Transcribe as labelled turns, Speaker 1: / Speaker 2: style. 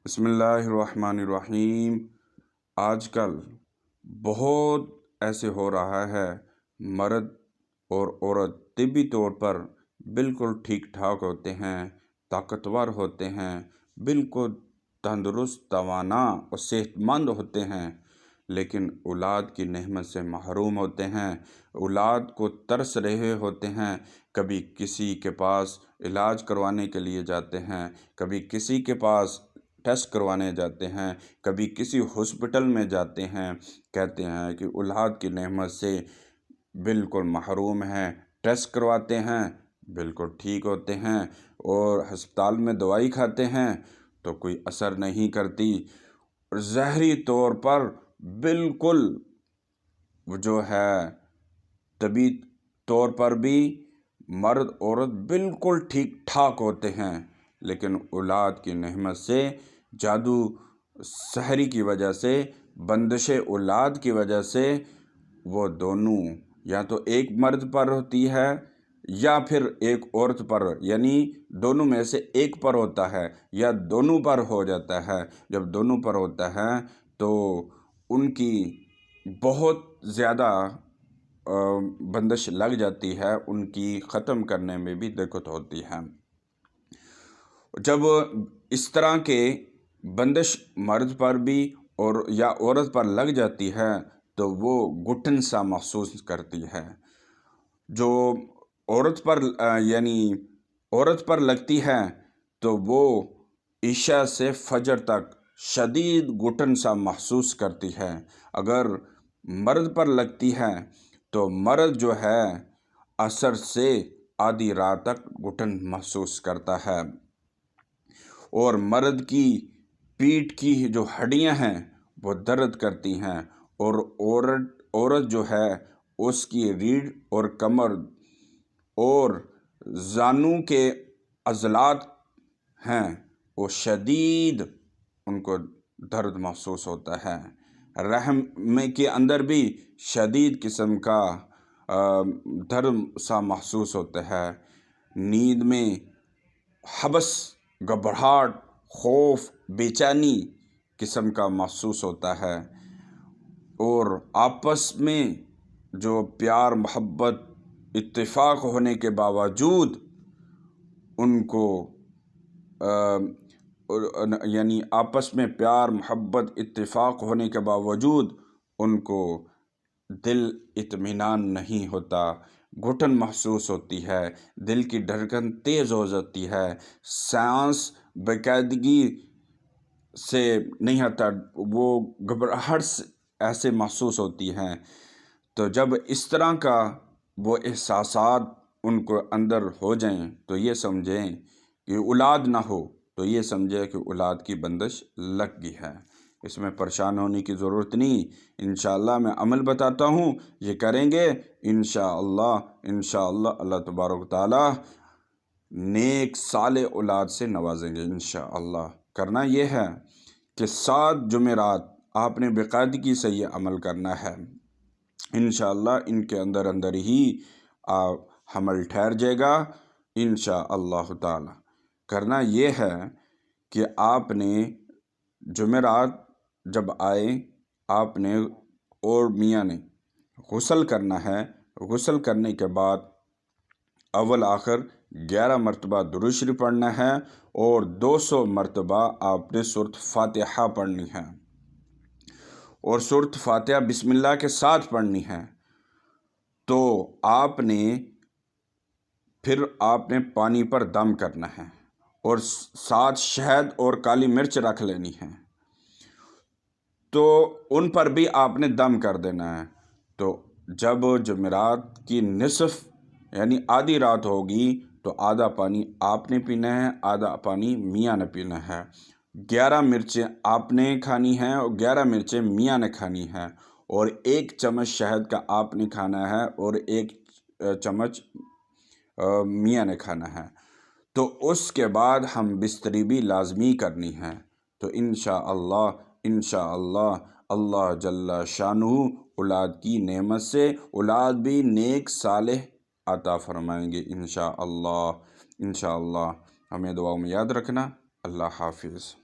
Speaker 1: بسم اللہ الرحمن الرحیم۔ آج کل بہت ایسے ہو رہا ہے، مرد اور عورت طبی طور پر بالکل ٹھیک ٹھاک ہوتے ہیں، طاقتور ہوتے ہیں، بالکل تندرست، توانا اور صحت مند ہوتے ہیں، لیکن اولاد کی نعمت سے محروم ہوتے ہیں، اولاد کو ترس رہے ہوتے ہیں۔ کبھی کسی کے پاس علاج کروانے کے لیے جاتے ہیں، کبھی کسی کے پاس ٹیسٹ کروانے جاتے ہیں، کبھی کسی ہاسپٹل میں جاتے ہیں، کہتے ہیں کہ اولاد کی نعمت سے بالکل محروم ہیں، ٹیسٹ کرواتے ہیں بالکل ٹھیک ہوتے ہیں، اور ہسپتال میں دوائی کھاتے ہیں تو کوئی اثر نہیں کرتی، اور ظاہری طور پر بالکل جو ہے طبی طور پر بھی مرد عورت بالکل ٹھیک ٹھاک ہوتے ہیں، لیکن اولاد کی نعمت سے، جادو سحری کی وجہ سے، بندش اولاد کی وجہ سے وہ دونوں یا تو ایک مرد پر ہوتی ہے یا پھر ایک عورت پر، یعنی دونوں میں سے ایک پر ہوتا ہے یا دونوں پر ہو جاتا ہے۔ جب دونوں پر ہوتا ہے تو ان کی بہت زیادہ بندش لگ جاتی ہے، ان کی ختم کرنے میں بھی دقت ہوتی ہے۔ جب اس طرح کے بندش مرد پر بھی اور یا عورت پر لگ جاتی ہے تو وہ گھٹن سا محسوس کرتی ہے۔ جو عورت پر یعنی عورت پر لگتی ہے تو وہ عشاء سے فجر تک شدید گھٹن سا محسوس کرتی ہے۔ اگر مرد پر لگتی ہے تو مرد جو ہے عصر سے آدھی رات تک گھٹن محسوس کرتا ہے، اور مرد کی پیٹھ کی جو ہڈیاں ہیں وہ درد کرتی ہیں، اور عورت جو ہے اس کی ریڑھ اور کمر اور زانوں کے عضلات ہیں وہ شدید ان کو درد محسوس ہوتا ہے۔ رحم میں کے اندر بھی شدید قسم کا درد سا محسوس ہوتا ہے۔ نیند میں حبس، گھبراہٹ، خوف، بے چینی قسم کا محسوس ہوتا ہے، اور آپس میں جو پیار محبت اتفاق ہونے کے باوجود ان کو یعنی آپس میں پیار محبت اتفاق ہونے کے باوجود ان کو دل اطمینان نہیں ہوتا، گھٹن محسوس ہوتی ہے، دل کی دھڑکن تیز ہو جاتی ہے، سانس باقاعدگی سے نہیں آتا، وہ گھبراہٹ ایسے محسوس ہوتی ہیں۔ تو جب اس طرح کا وہ احساسات ان کو اندر ہو جائیں تو یہ سمجھیں کہ اولاد نہ ہو، تو یہ سمجھے کہ اولاد کی بندش لگ گئی ہے۔ اس میں پریشان ہونے کی ضرورت نہیں، انشاءاللہ میں عمل بتاتا ہوں، یہ کریں گے انشاءاللہ اللہ تبارک و تعالی نیک صالح اولاد سے نوازیں گے انشاءاللہ۔ کرنا یہ ہے کہ 7 جمعرات آپ نے باقاعدگی سے یہ عمل کرنا ہے، انشاءاللہ ان کے اندر ہی حمل ٹھہر جائے گا انشاءاللہ تعالی۔ کرنا یہ ہے کہ آپ نے جمعرات جب آئے، آپ نے اور میاں نے غسل کرنا ہے، غسل کرنے کے بعد اول آخر 11 مرتبہ درود شریف پڑھنا ہے، اور 200 مرتبہ آپ نے سورۃ فاتحہ پڑھنی ہے، اور سورۃ فاتحہ بسم اللہ کے ساتھ پڑھنی ہے۔ تو پھر آپ نے پانی پر دم کرنا ہے، اور ساتھ شہد اور کالی مرچ رکھ لینی ہے، تو ان پر بھی آپ نے دم کر دینا ہے۔ تو جب جمعرات کی نصف یعنی آدھی رات ہوگی تو آدھا پانی آپ نے پینا ہے، آدھا پانی میاں نے پینا ہے۔ 11 مرچیں آپ نے کھانی ہیں اور 11 مرچیں میاں نے کھانی ہیں، اور 1 چمچ شہد کا آپ نے کھانا ہے اور 1 چمچ میاں نے کھانا ہے۔ تو اس کے بعد ہم بستری بھی لازمی کرنی ہے۔ تو انشاءاللہ اللہ جل شانہ اولاد کی نعمت سے اولاد بھی نیک صالح عطا فرمائیں گے انشاءاللہ۔ ہمیں دعاؤں میں یاد رکھنا۔ اللہ حافظ۔